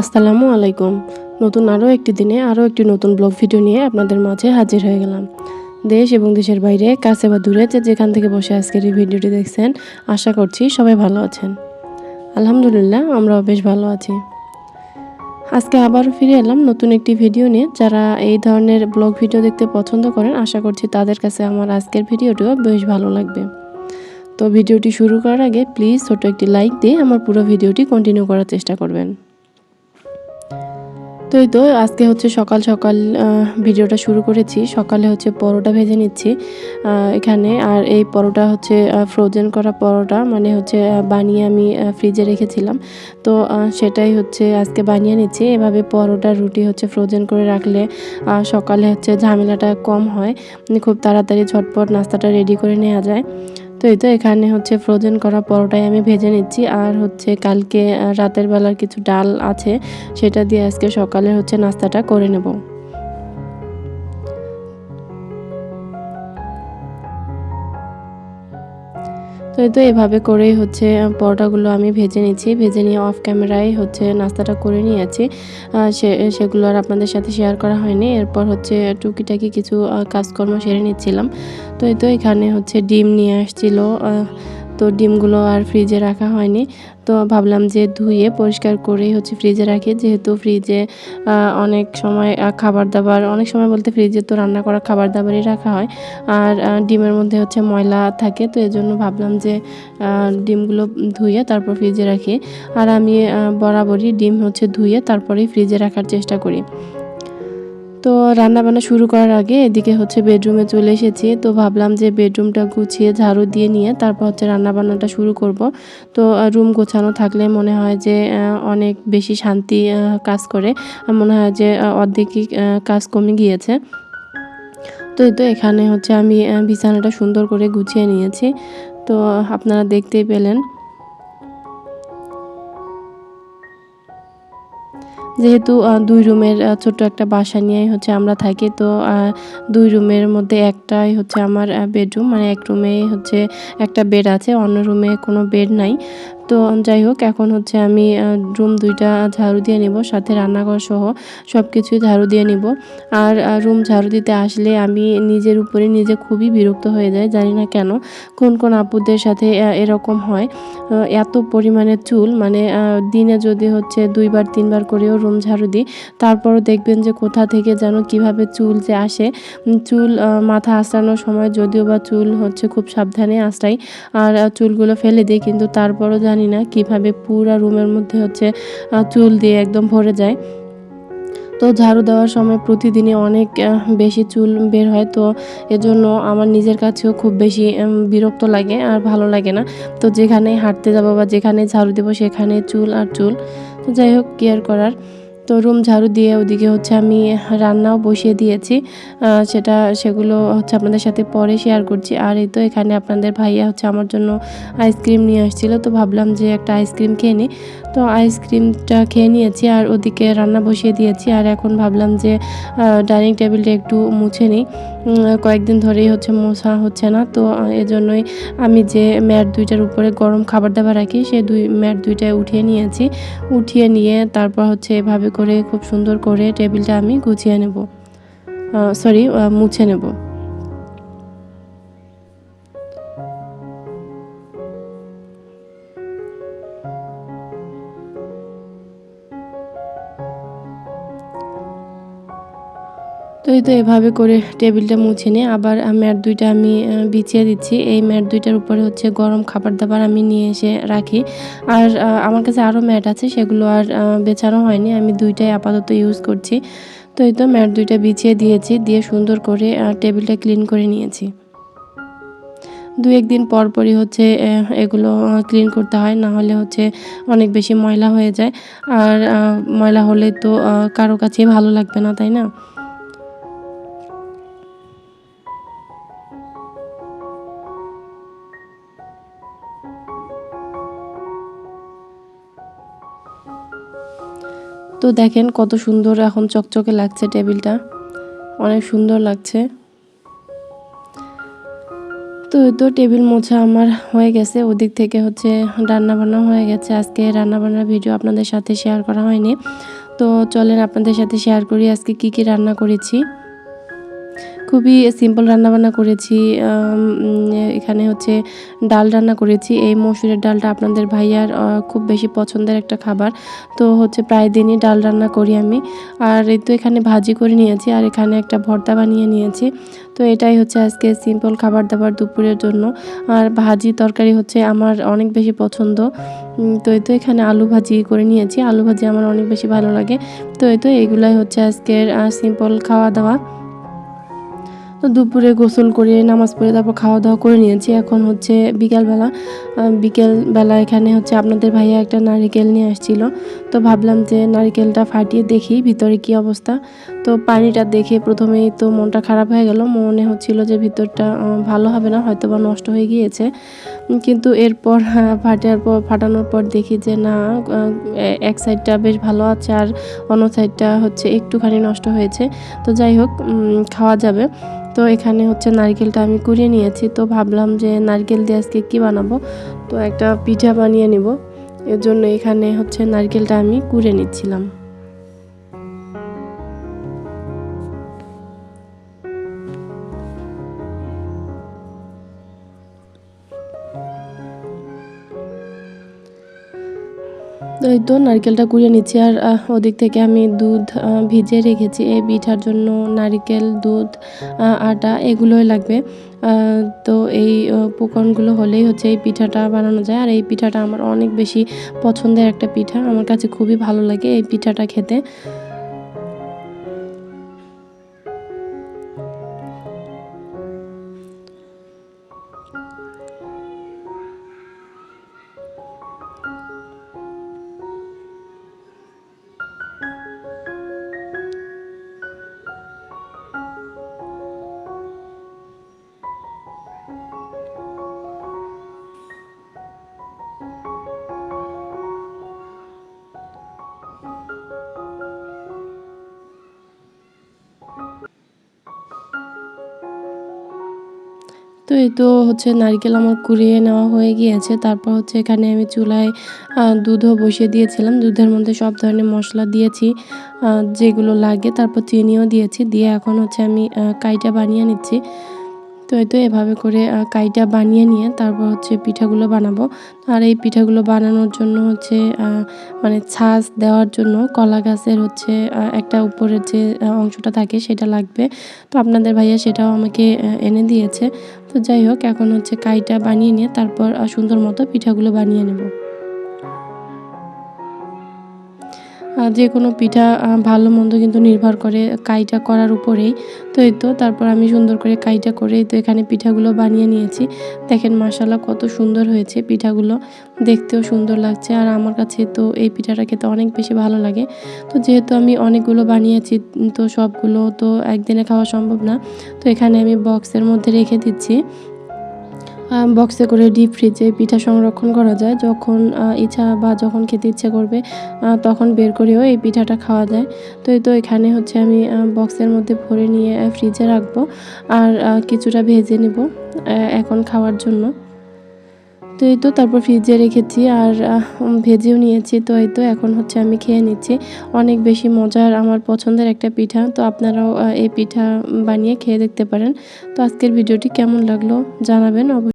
আসসালামু আলাইকুম। নতুন আরও একটি দিনে আরও একটি নতুন ব্লগ ভিডিও নিয়ে আপনাদের মাঝে হাজির হয়ে গেলাম। দেশ এবং দেশের বাইরে কাছে বা দূরে যেখান থেকে বসে আজকের এই ভিডিওটি দেখছেন, আশা করছি সবাই ভালো আছেন। আলহামদুলিল্লাহ, আমরাও বেশ ভালো আছি। আজকে আবারও ফিরে এলাম নতুন একটি ভিডিও নিয়ে। যারা এই ধরনের ব্লগ ভিডিও দেখতে পছন্দ করেন, আশা করছি তাদের কাছে আমার আজকের ভিডিওটিও বেশ ভালো লাগবে। তো ভিডিওটি শুরু করার আগে প্লিজ ছোট একটি লাইক দিয়ে আমার পুরো ভিডিওটি কন্টিনিউ করার চেষ্টা করবেন। তো আজকে হচ্ছে সকাল সকাল ভিডিওটা শুরু করেছি। সকালে হচ্ছে পরোটা ভেজে নিচ্ছি এখানে। আর এই পরোটা হচ্ছে ফ্রোজেন করা পরোটা, মানে হচ্ছে বানিয়ে আমি ফ্রিজে রেখেছিলাম। তো সেটাই হচ্ছে আজকে বানিয়ে নিচ্ছি। এভাবে পরোটা রুটি হচ্ছে ফ্রোজেন করে রাখলে সকালে হচ্ছে ঝামেলাটা কম হয়। খুব তাড়াতাড়ি ঝটপট নাস্তাটা রেডি করে নেওয়া যায়। তো এখানে হচ্ছে ফ্রোজেন করা পরোটাই আমি ভেজে নিচ্ছি। আর হচ্ছে কালকে রাতের বেলার কিছু ডাল আছে, সেটা দিয়ে আজকে সকালে হচ্ছে নাস্তাটা করে নেব। তো এভাবে করেই হচ্ছে পরোটাগুলো আমি ভেজে নিচ্ছি। ভেজে নিয়ে অফ ক্যামেরায় হচ্ছে নাস্তাটা করে নিয়েছি। সেগুলো আর আপনাদের সাথে শেয়ার করা হয়নি। এরপর হচ্ছে টুকিটাকি কিছু কাজকর্ম সেরে নিচ্ছিলাম। তো এখানে হচ্ছে ডিম নিয়ে আসছিল। তো ডিমগুলো আর ফ্রিজে রাখা হয়নি। তো ভাবলাম যে ধুয়ে পরিষ্কার করেই হচ্ছে ফ্রিজে রাখি, যেহেতু ফ্রিজে অনেক সময় খাবার-দাবার, অনেক সময় বলতে ফ্রিজে তো রান্না করা খাবার-দাবারই রাখা হয়। আর ডিমের মধ্যে হচ্ছে ময়লা থাকে, তো এজন্য ভাবলাম যে ডিমগুলো ধুয়ে তারপর ফ্রিজে রাখি। আর আমি বরাবরই ডিম হচ্ছে ধুয়ে তারপরেই ফ্রিজে রাখার চেষ্টা করি। তো রান্নাবান্না শুরু করার আগে এদিকে হচ্ছে বেডরুমে চলে এসেছি। তো ভাবলাম যে বেডরুমটা গুছিয়ে ঝাড়ু দিয়ে নিয়ে তারপর হচ্ছে রান্নাবান্নাটা শুরু করব। তো রুম গোছানো থাকলে মনে হয় যে অনেক বেশি শান্তি কাজ করে। মনে হয় যে অর্ধেকই কাজ কমে গিয়েছে। তো এখানে হচ্ছে আমি বিছানাটা সুন্দর করে গুছিয়ে নিয়েছি। তো আপনারা দেখতেই পেলেন। যেহেতু ২ রুমের ছোট্ট একটা বাসা নিয়েই হচ্ছে আমরা থাকি। তো ২ রুমের মধ্যে একটাই হচ্ছে আমার বেডরুম। মানে এক রুমেই হচ্ছে একটা বেড আছে, অন্য রুমে কোনো বেড নাই। তো যাই হোক, এখন হচ্ছে আমি রুম ২ টা ঝাড়ু দিয়ে নিব, সাথে রান্নাঘর সহ সবকিছুই ঝাড়ু দিয়ে নিব। আর রুম ঝাড়ু দিতে আসলে আমি নিজের উপরে নিজে খুবই বিরক্ত হয়ে যাই। জানি না কেন? কোন আপুদের সাথে এরকম হয়। এত পরিমাণে চুল, মানে দিনে যদি হচ্ছে ২ বার ৩ বার করেও রুম ঝাড়ু দিই, তারপরও দেখবেন যে কোথা থেকে যেন কিভাবে চুল যে আসে। চুল মাথা আঁচড়ানোর সময় যদিও বা চুল হচ্ছে খুব সাবধানে আঁচড়াই, আর চুলগুলো ফেলে দিই, কিন্তু তারপরও জানি না কিভাবে পুরা রুমের মধ্যে হচ্ছে চুল দিয়ে একদম ভরে যায়। তো ঝাড়ু দেওয়ার সময় প্রতিদিনই অনেক বেশি চুল বের হয়। তো এজন্য আমার নিজের কাছেও খুব বেশি বিরক্ত লাগে আর ভালো লাগে না। তো যেখানেই হাঁটতে যাব বা যেখানেই ঝাড়ু দেবো সেখানে চুল আর চুল। তো যাই হোক, কি আর করার। তো রুম ঝাড়ু দিয়ে ওদিকে হচ্ছে আমি রান্নাও বসিয়ে দিয়েছি। সেগুলো হচ্ছে আপনাদের সাথে পরে শেয়ার করছি। আর এই তো এখানে আপনাদের ভাইয়া হচ্ছে আমার জন্য আইসক্রিম নিয়ে আসছিল। তো ভাবলাম যে একটা আইসক্রিম খেয়ে নিই। তো আইসক্রিমটা খেয়ে নিয়েছি আর ওদিকে রান্না বসিয়ে দিয়েছি। আর এখন ভাবলাম যে ডাইনিং টেবিলটা একটু মুছে নিই। কয়েকদিন ধরেই হচ্ছে মোছা হচ্ছে না। তো এজন্যই আমি যে ম্যাট ২ টার উপরে গরম খাবার-দাবার রাখি, সেই ম্যাট ২ টায় উঠিয়ে নিয়েছি। উঠিয়ে নিয়ে তারপর হচ্ছে এভাবে করে খুব সুন্দর করে টেবিলটা আমি গুছিয়ে নেব। মুছে নেব। তো এভাবে করে টেবিলটা মুছে নিয়ে আবার ম্যাট ২ টা আমি বিছিয়ে দিচ্ছি। এই ম্যাট ২ টার উপরে হচ্ছে গরম খাবার-দাবার আমি নিয়ে এসে রাখি। আর আমার কাছে আরও ম্যাট আছে, সেগুলো আর বেছানো হয়নি। আমি ২ টাই আপাতত ইউজ করছি। তো এই তো ম্যাট ২ টা বিছিয়ে দিয়েছি। দিয়ে সুন্দর করে টেবিলটা ক্লিন করে নিয়েছি। ২-১ দিন পরই হচ্ছে এগুলো ক্লিন করতে হয়। না হলে হচ্ছে অনেক বেশি ময়লা হয়ে যায়। আর ময়লা হলে তো কারো কাছেই ভালো লাগবে না, তাই না? তো দেখেন কত সুন্দর এখন চকচকে লাগছে টেবিলটা। অনেক সুন্দর লাগছে। তো এই তো টেবিল মোছা আমার হয়ে গেছে, ওদিক থেকে হচ্ছে রান্নাবান্না হয়ে গেছে। আজকে রান্নাবান্নার ভিডিও আপনাদের সাথে শেয়ার করা হয়নি, তো চলেন আপনাদের সাথে শেয়ার করি আজকে কি কি রান্না করেছি। খুবই সিম্পল রান্নাবান্না করেছি। এখানে হচ্ছে ডাল রান্না করেছি। এই মসুরের ডালটা আপনাদের ভাইয়ার খুব বেশি পছন্দের একটা খাবার, তো হচ্ছে প্রায় দিনই ডাল রান্না করি আমি। আর এই তো এখানে ভাজি করে নিয়েছি, আর এখানে একটা ভর্তা বানিয়ে নিয়েছি। তো এটাই হচ্ছে আজকে সিম্পল খাবার দাবার দুপুরের জন্য। আর ভাজি তরকারি হচ্ছে আমার অনেক বেশি পছন্দ। তো এই তো এখানে আলু ভাজি করে নিয়েছি, আলু ভাজি আমার অনেক বেশি ভালো লাগে। তো এই তো এইগুলাই হচ্ছে আজকের সিম্পল খাওয়া দাওয়া। তো দুপুরে গোসল করে নামাজ পড়ে তারপর খাওয়া দাওয়া করে নিয়েছি। এখন হচ্ছে বিকেলবেলা এখানে হচ্ছে আপনাদের ভাইয়া একটা নারিকেল নিয়ে আসছিল, তো ভাবলাম যে নারিকেলটা ফাটিয়ে দেখি ভিতরে কি অবস্থা। তো পানিটা দেখে প্রথমেই তো মনটা খারাপ হয়ে গেল, মনে হচ্ছিল যে ভিতরটা ভালো হবে না, হয়তো বা নষ্ট হয়ে গিয়েছে। কিন্তু এরপর ফাটানোর পর দেখি যে না, এক সাইডটা বেশ ভালো আছে আর অন্য সাইডটা হচ্ছে একটুখানি নষ্ট হয়েছে। তো যাই হোক, খাওয়া যাবে। তো এখানে হচ্ছে নারকেলটা আমি কুড়িয়ে নিয়েছি, তো ভাবলাম যে নারকেল দিয়ে আজকে কী বানাবো, তো একটা পিঠা বানিয়ে নিব। এর জন্য এখানে হচ্ছে নারকেলটা আমি কুড়িয়ে নিচ্ছিলাম। তো এই তো নারকেলটা কুড়িয়ে নিচ্ছি, আর ওদিক থেকে আমি দুধ ভিজিয়ে রেখেছি। এই পিঠার জন্য নারকেল, দুধ, আটা এগুলোই লাগবে। তো এই উপকরণগুলো হলেই হচ্ছে এই পিঠাটা বানানো যায়। আর এই পিঠাটা আমার অনেক বেশি পছন্দের একটা পিঠা, আমার কাছে খুবই ভালো লাগে এই পিঠাটা খেতে। তো এই তো হচ্ছে নারকেল আমার কুড়িয়ে নেওয়া হয়ে গিয়েছে। তারপর হচ্ছে এখানে আমি চুলায় দুধও বসিয়ে দিয়েছিলাম। দুধের মধ্যে সব ধরনের মশলা দিয়েছি যেগুলো লাগে, তারপর চিনিও দিয়েছি। দিয়ে এখন হচ্ছে আমি কাইটা বানিয়ে নিচ্ছি। তো এই তো এভাবে করে কাইটা বানিয়ে নিয়ে তারপর হচ্ছে পিঠাগুলো বানাবো। আর এই পিঠাগুলো বানানোর জন্য হচ্ছে মানে ছাঁচ দেওয়ার জন্য কলা গাছের হচ্ছে একটা উপরের যে অংশটা থাকে সেটা লাগবে। তো আপনাদের ভাইয়া সেটাও আমাকে এনে দিয়েছে। তো যাই হোক, এখন হচ্ছে কাইটা বানিয়ে নিয়ে তারপর সুন্দর মতো পিঠাগুলো বানিয়ে নেব। যে কোনো পিঠা ভালো মন্দ কিন্তু নির্ভর করে কাইটা করার উপরেই। তো এই তো তারপর আমি সুন্দর করে কাইটা করে তো এখানে পিঠাগুলো বানিয়ে নিয়েছি। দেখেন মাশাআল্লাহ কত সুন্দর হয়েছে পিঠাগুলো, দেখতেও সুন্দর লাগছে। আর আমার কাছে তো এই পিঠাটা খেতে অনেক বেশি ভালো লাগে। তো যেহেতু আমি অনেকগুলো বানিয়েছি, তো সবগুলো তো একদিনে খাওয়া সম্ভব না। তো এখানে আমি বক্সের মধ্যে রেখে দিচ্ছি। বক্সে করে ডিপ ফ্রিজে পিঠা সংরক্ষণ করা যায়, যখন ইচ্ছা বা যখন খেতে ইচ্ছে করবে তখন বের করেও এই পিঠাটা খাওয়া যায়। তো এই তো এখানে হচ্ছে আমি বক্সের মধ্যে ভরে নিয়ে ফ্রিজে রাখবো, আর কিছুটা ভেজে নেব এখন খাওয়ার জন্য। তো এই তো তারপর ফ্রিজে রেখেছি আর ভেজেও নিয়েছি। তো এই তো এখন হচ্ছে আমি খেয়ে নিচ্ছি। অনেক বেশি মজার, আমার পছন্দের একটা পিঠা। তো আপনারাও এই পিঠা বানিয়ে খেয়ে দেখতে পারেন। তো আজকের ভিডিওটি কেমন লাগলো জানাবেন অবশ্যই।